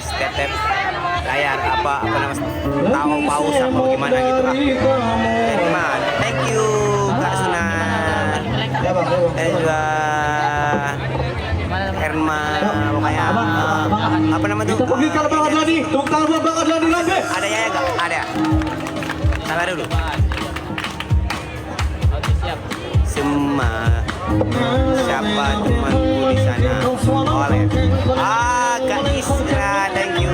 guys, tetep layar apa namanya tahu paus apa gimana gitu lah. Herman, thank you Kak Sunan. Dan juga Herman, pokoknya apa nama tuh? Ada ya enggak? Ada. Sabar dulu. Semua siapa temanku di sana oleh Kak Isra, thank you.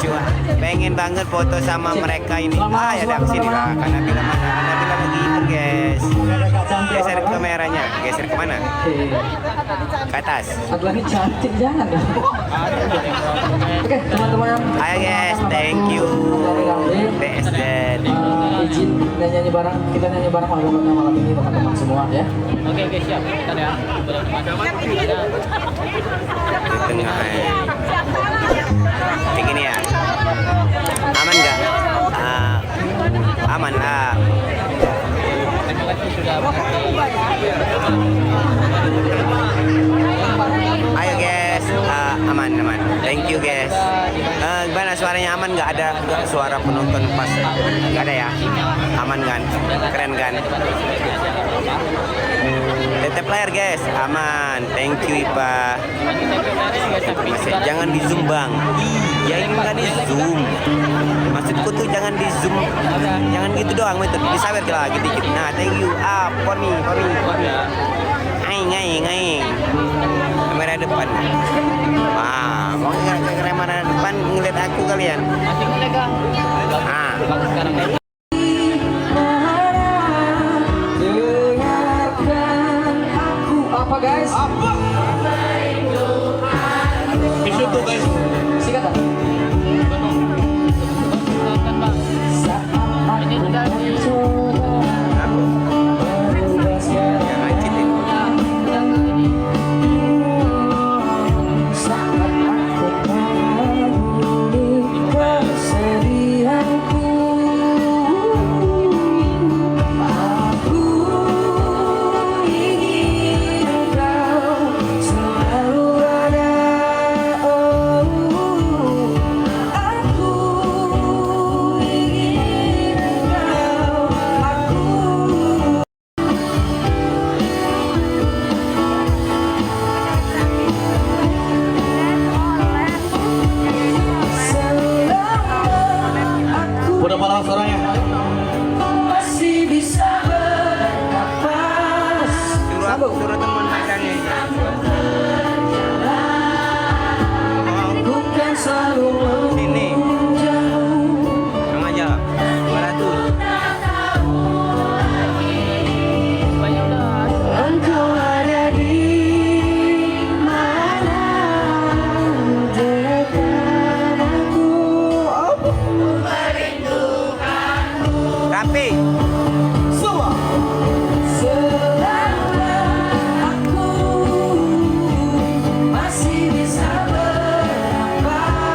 Cuma pengen banget foto sama mereka ini. Ya udah sini lah, karena bilang begitu guys. Geser kameranya, geser kemana? Ke atas. Lagi cantik jangan. Oke teman-teman. Ayo guys, thank you. BSD. Izin dan nyanyi bareng, kita nyanyi bareng lagu-lagu malam ini teman-teman semua ya. Oke siap. Kita ya. Di tengah. Kayak gini ya. Aman nggak? Aman lah. Terima kasih sudah. Ayo guys, aman. Thank you guys. Gimana suaranya, aman nggak? Ada nggak suara penonton pas? Nggak ada ya? Aman kan? Keren kan? Tetep layar guys, aman. Thank you Ipa. Jangan di zoom bang. Ya ini nggak di zoom. Maksudku tuh jangan di zoom. Jangan gitu doang, itu disawer lagi dikit. Nah, thank you. Poni. Ngai. Kamera depan. Mau ke kamera depan ngeliat aku kalian. Masih megang. Sekarang Dengarkan aku apa guys? Apa? Bisa tuh guys. Sikat tak? ini sudah di Udah malam suaranya. Masih bisa bernapas. Suruh teman pedangnya. Bukan selalu Sini. Yang aja. 200. banyak udah. engkau ada di mana dekat aku. Rapi. Semua. Selama aku masih bisa bernapas,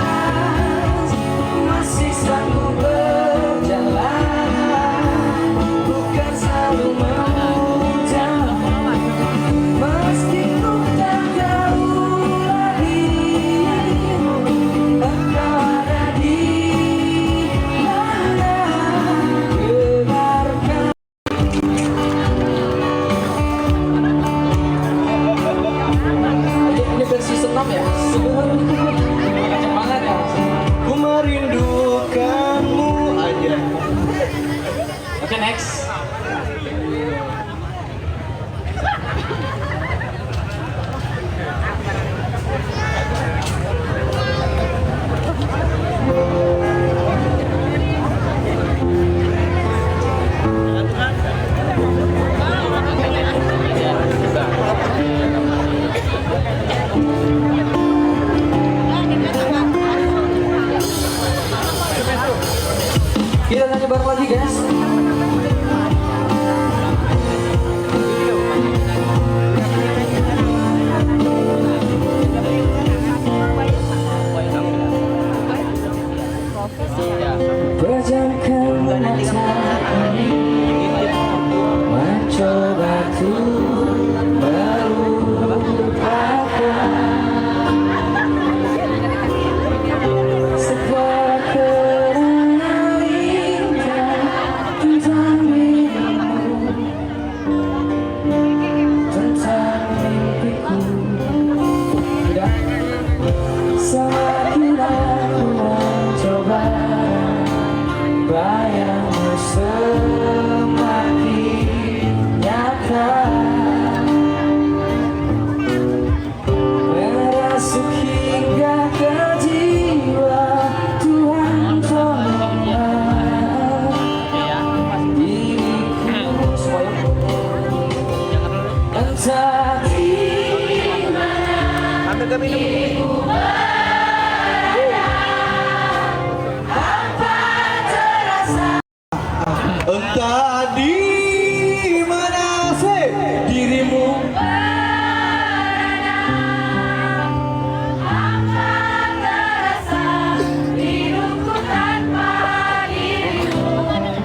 masih sanggup berjalan, bukan selalu menjauh, meski ku tak jauh lagi, engkau ada di mana. Dengarkan. Ini versi senam ya? Kenceng banget ya? Ku merindukanmu aja. Oke, next. Mereka minum. Entah di mana sih dirimu.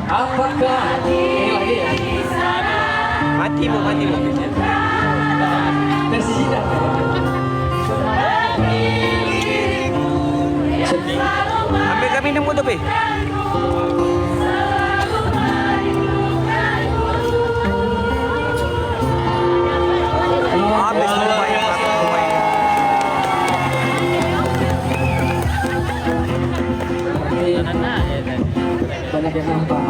Apakah ini lagi ya? Mati bu. Versi Cina. Ambil kami minum tuh be. Habis lumayan. Banyak yang nampak.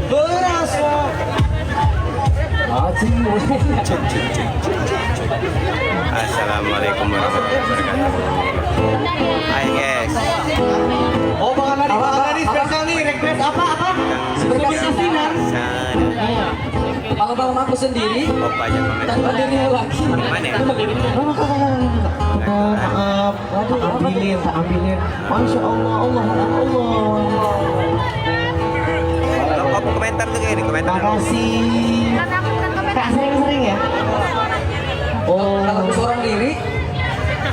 Berasa Assalamualaikum warahmatullahi wabarakatuh. Hai guys. oh Bang Anadi spesial nih request apa? Sebagai sinar. Sana. Kalau bang aku sendiri Opa aja pamit. tanpa diri lagi. Mana ya? Maaf, ambilin. Masya Allah, Allah. Kalau komentar tuh kayak ini komentar. Makasih. Kak sering-sering ya. Oh, Kalau seorang diri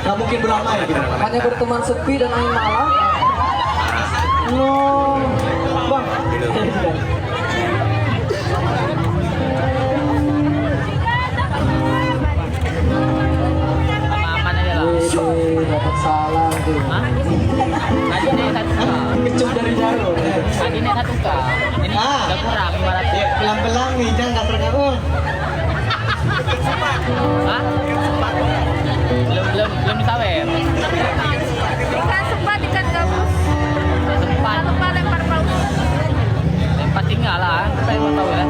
nggak mungkin beramai gitu. hanya berteman sepi dan angin malam. No, Bang. Aman aja lah. Dapat salam tuh. Hah? Tadi nih 1K. Kecup dari jauh. Tadi nih 1K. Ini Ah. udah kurang 500. Ya, pelan-pelan nih, jangan nggak terganggu. Hah? Belum disawer. Ikan sempat, ikan gabus. Sempat. Jangan lupa lempar paus. Tempat tinggal lah. Saya mau tahu ya.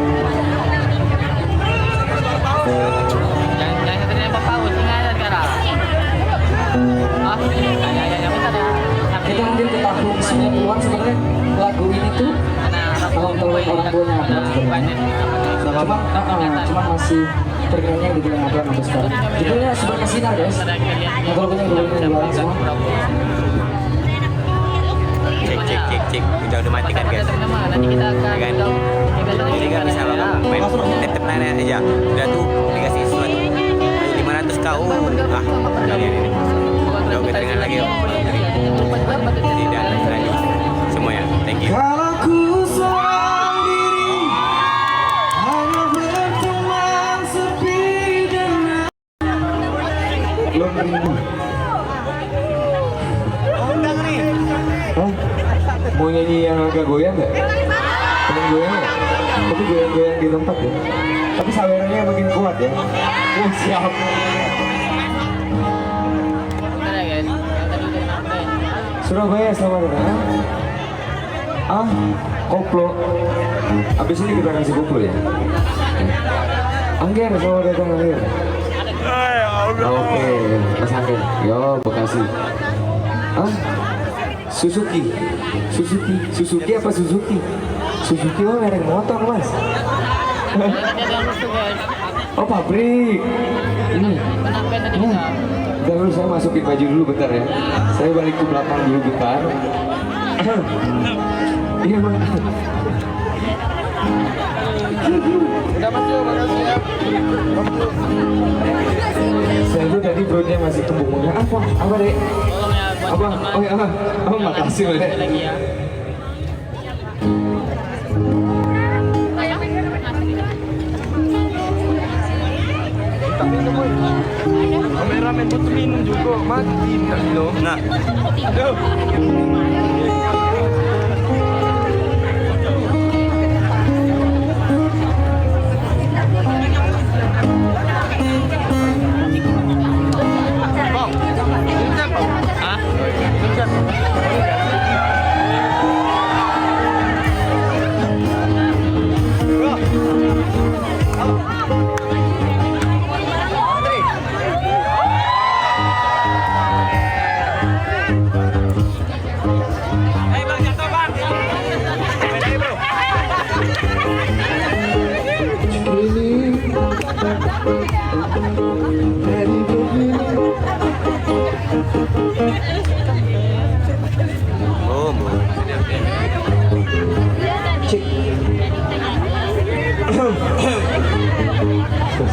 Jangan satu lempar paus. Tinggal aja sekarang. Ah, ya bentar ya. Kita ambil ke tahun 90-an sebenarnya lagu ini tuh kalau orang tuanya cuma masih ternyanyi di bulan April sampai sekarang. Judulnya Sebagai Sinar guys. Nah kalau punya judulnya bareng semua. Cek. Udah matikan guys. Nanti kita akan Kan? Jadi nggak bisa bapak main tetep nanya aja. Udah tuh dikasih sesuatu. 500 kau. Ini. Udah kita dengar lagi yuk. Tidak lagi. Semuanya. Thank you. Kalau ku seorang diri hanya berteman sepi dan belum rindu. Mau nyanyi yang agak goyang nggak? Pengen goyang nggak? Tapi goyang-goyang di tempat ya. Tapi sawerannya makin kuat ya. Siap. Bentar ya guys. Tadi udah sampai. Surabaya selamat datang. Koplo. Abis ini kita kasih koplo ya. Angger selamat datang Angger. Oke, Mas Angger. Yo, Bekasi. Suzuki apa Suzuki? Suzuki mah merek motor Mas. Tadi ada yang lucu guys. Oh pabrik. Ini. Penampilan tadi bisa. Bentar dulu saya masukin baju dulu bentar ya. Saya balik ke belakang dulu bentar. Iya bang. Udah mas Jo, makasih ya. Saya tuh tadi perutnya masih kembung. Apa dek? Tolong ya buat Apa? teman. Oh ya, makasih dek. Sekali lagi ya. Kameramen butuh minum juga, mati loh. Nah, Hah? Oh, Bu.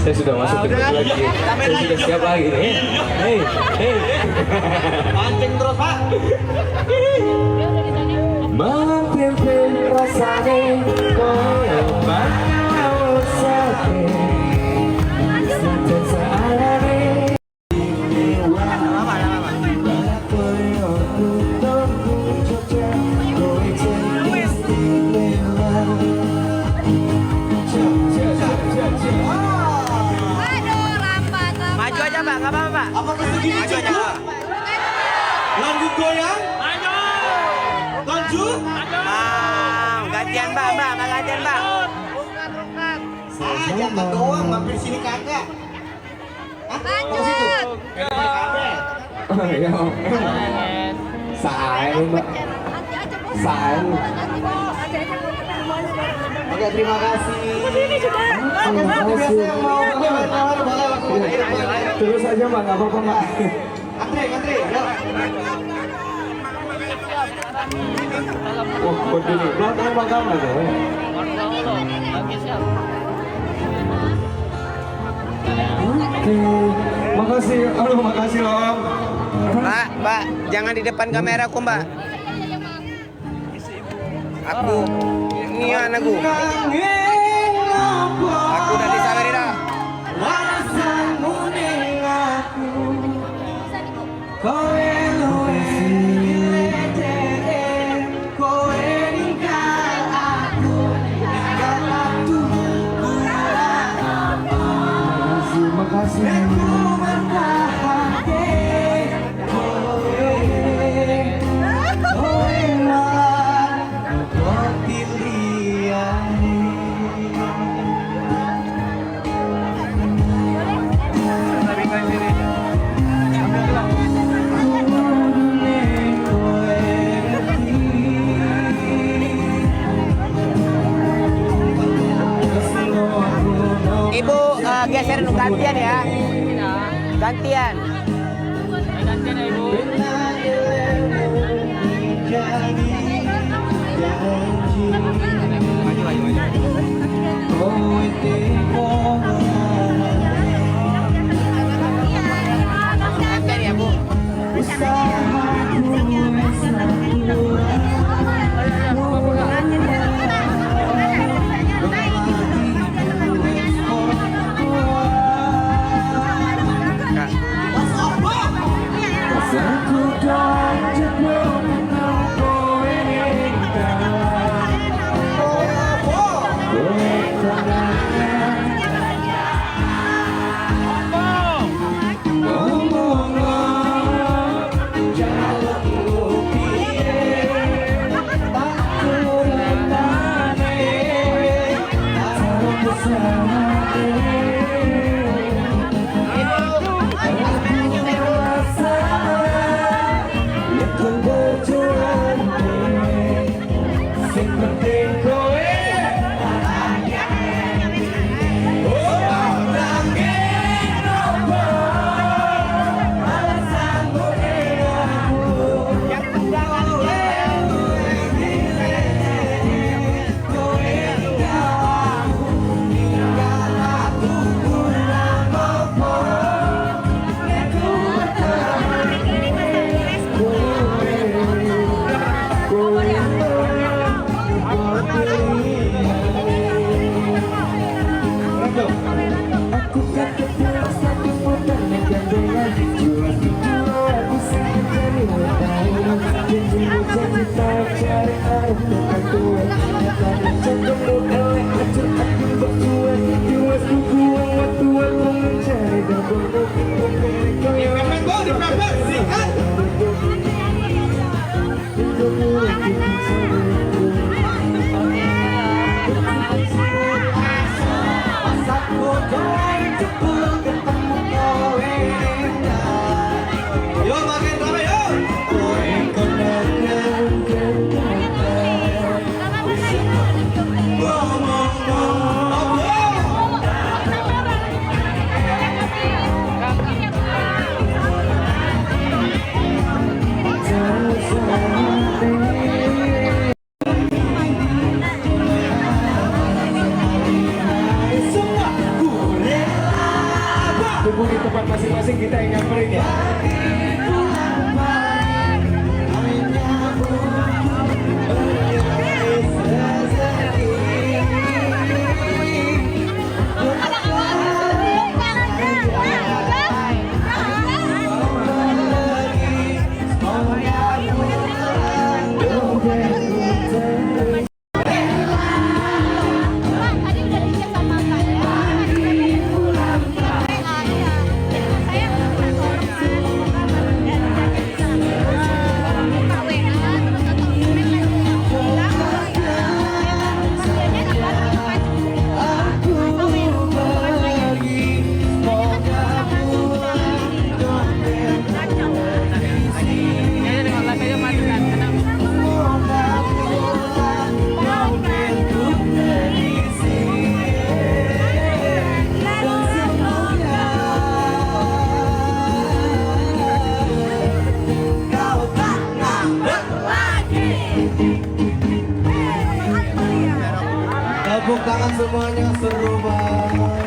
Saya sudah masuk ke grup lagi. Saya sudah siap lagi nih. Hei, hei. Pancing terus, Pak. Mengpimpin rasane koyo mau sakit. Sentiasa alami. Aduh, lambat, lambat. Maju aja, Pak. Enggak apa-apa, Pak. Apakah segini Maju aja. cukup? Lanjut goyang? Lanjut? Gantian, Mbak. Nggak gantian, Mbak. Saya jatuh doang, mampir sini kagak. Hah? Mau ke situ? Ya, saya Mbak. Nanti aja, Bos. Saya. Nanti, Bos. Ada aja, Bos. Semuanya bareng-bareng. Oke, terima kasih. Ini juga. Biasa yang mau boleh langsung. Ayo. Terus aja Mbak, nggak apa-apa Mbak. Antri, yuk. Oh, begini. Belakang aja. Oke, siap. Oke. Makasih, makasih Om. Mbak, jangan di depan kamera aku, Mbak. Aku ini anakku. Aku udah di Samarinda. Ibu geser gantian ya. Gantian. Gantian ya, Ibu. Gantian ya, Bu. Going to berkumpul di tempat masing-masing kita yang nyamperin ya. Tepuk tangan semuanya, seru banget.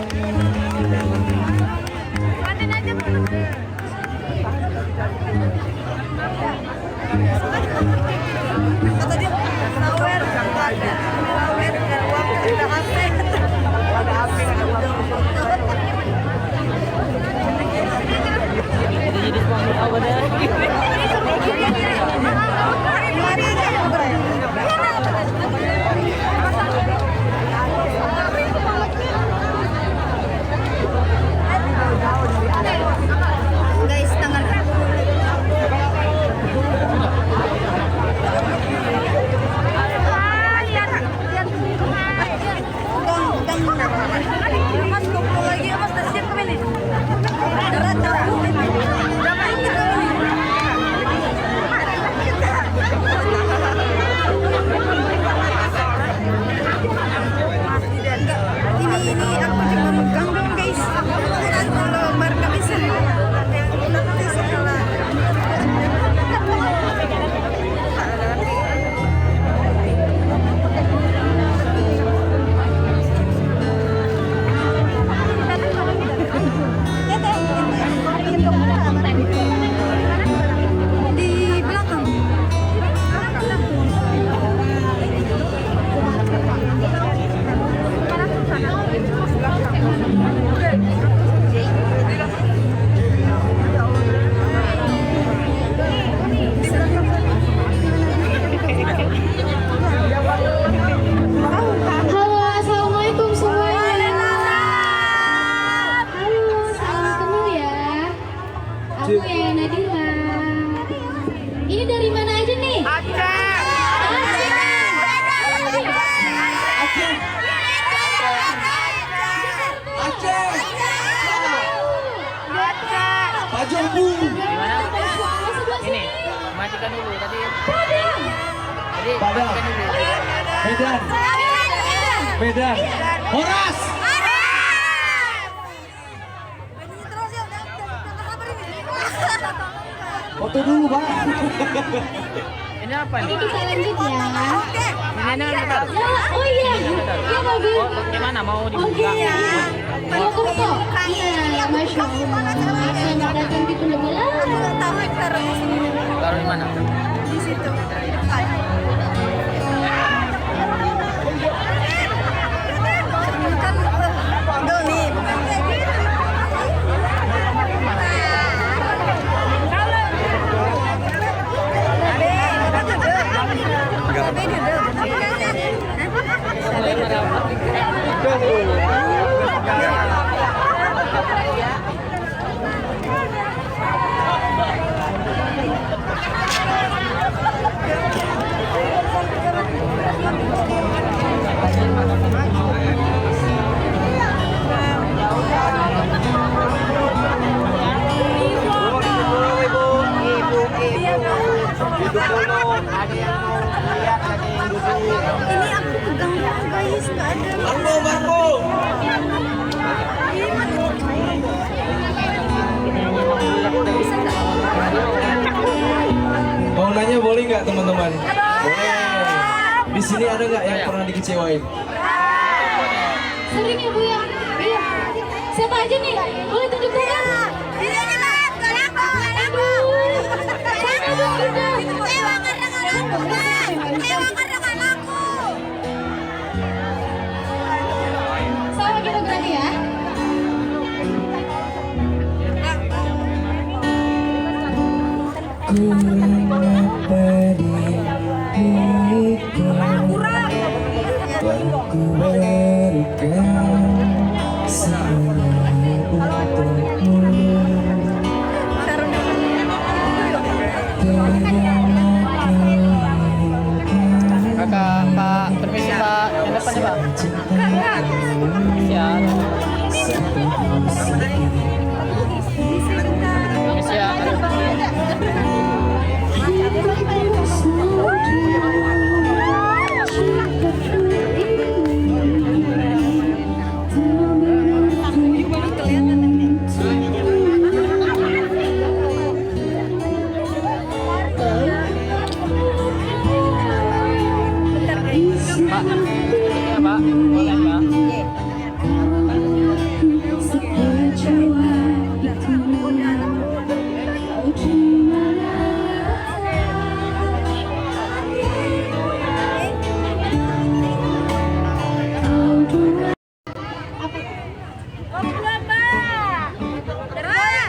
Kata dia, sawer, ada sawer, ada uang, ada HP. Ada HP, ada uang. Jadi sponsor apa deh? Guys, tanggal Mas, kumpul lagi ya Mas, udah siap kami nih. Darat, darat. Berapa ini? Ini aku cuma megang dong guys. Kalau bar nggak bisa. Nanti setelah di belakang. Halo, assalamualaikum semuanya. Halo, salam kenal ya. Aku ya Nadira. Ini dari mana aja nih? Pajombu. Gimana? Ini, matikan dulu tadi. Tadi Padang. matikan dulu. Medan. Medan. Horas. Terus ya udah kabar ini. Foto dulu, Bang. Ini apa nih? Ini kita lanjut ya. Ini yang baru. Ya, oh iya. Ya mobil. Oh, gimana mau dibuka? Oke. Mau kok? Iya, Masya Allah. Selamat datang di Tunda Bola. Tahu taruh di sini. Taruh di mana? Di situ. Di depan. Kan Doni. Ini aku pegang doang guys, nggak ada. Marco. Bisa nggak? Mau nanya boleh nggak teman-teman? Boleh. Di sini ada nggak yang pernah dikecewain? Sering ya Bu ya? Iya. Siapa aja nih? Boleh tunjuk tangan. Ini Bang, gak laku. Sama dong kita. Sewa karena gak laku, Bang. Sewa karena gak laku. Sama kita berani ya. Kakak, Pak, permisi Pak, yang depan nih Pak. Siap. Siap. Pak, ya Pak, boleh Pak.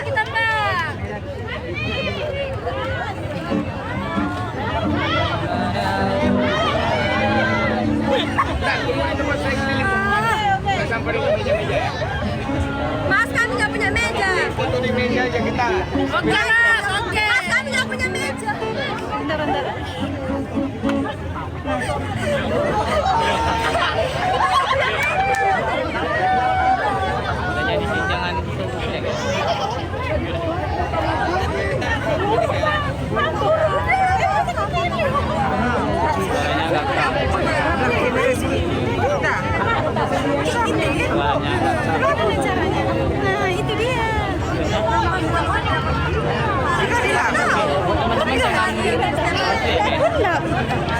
Kita, Bang. Mas, kami nggak punya meja. Foto di meja aja kita. Oke, Mas. Oke. Mas, kami nggak punya meja. Bentar. Udah jadi sih, jangan tutup ya guys. Suaranya agak keras. Suaranya agak keras. Nah, itu dia. Teman-teman jangan di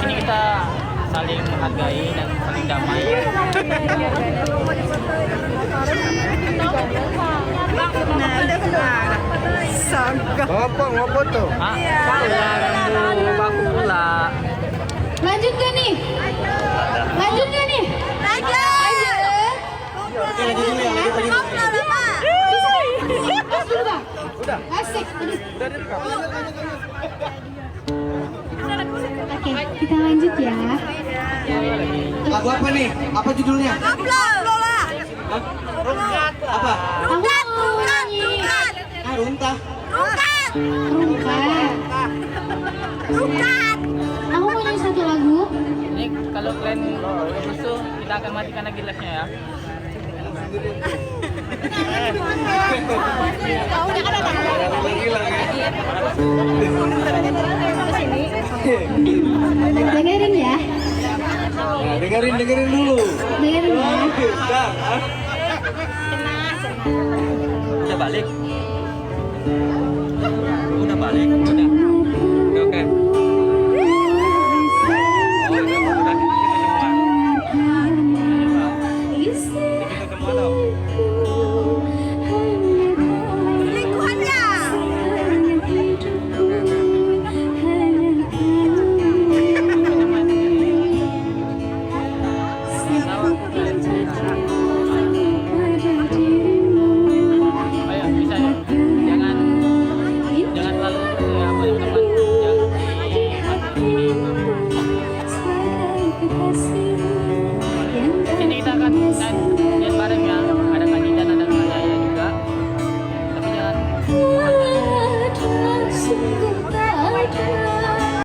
sini kita saling menghargai dan saling damai. Nah, udah keluar. Sangka. Mau foto. Ah, pulang dulu, aku pula. Lanjut gak nih? Lanjut gak nih? Lanjut. Ngobrol, Pak. Bisa? Pas dulu bang. Udah. Asik. Oke, kita lanjut ya. Lagu apa nih? Apa judulnya? Ngobrol lah. Apa? Aku mau nyanyi Runtah. Rukat. Rukat. Aku mau nyanyi satu lagu. Ini kalau kalian rusuh, kita akan matikan lagi live-nya ya. Dengerin ya. Nah, dengerin dulu. Dengerin ya. Udah balik. Udah balik. Udah. Oke. Lingkuhannya.